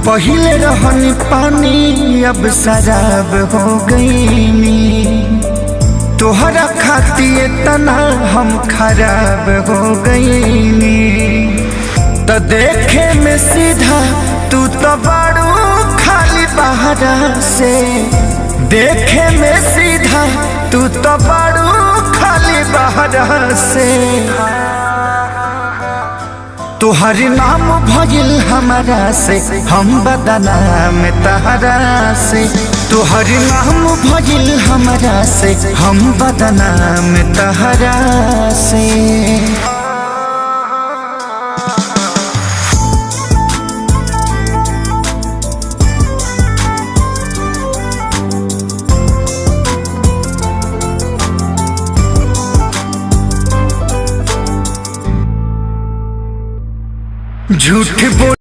पहिले रहनी पानी अब शराब हो गईनी। तोहरा खातिर तना हम खराब हो गईनी। तो देखे में सीधा तू तो बड़ू खाली बहरा से। देखे में सीधा तू तो बड़ू खाली बहरा से। तुहर नाम भजिल हमारा से हम बदनाम तहरा से। तुहर नाम भजिल हमारा से हम बदनाम तहरा से। झूठ बोल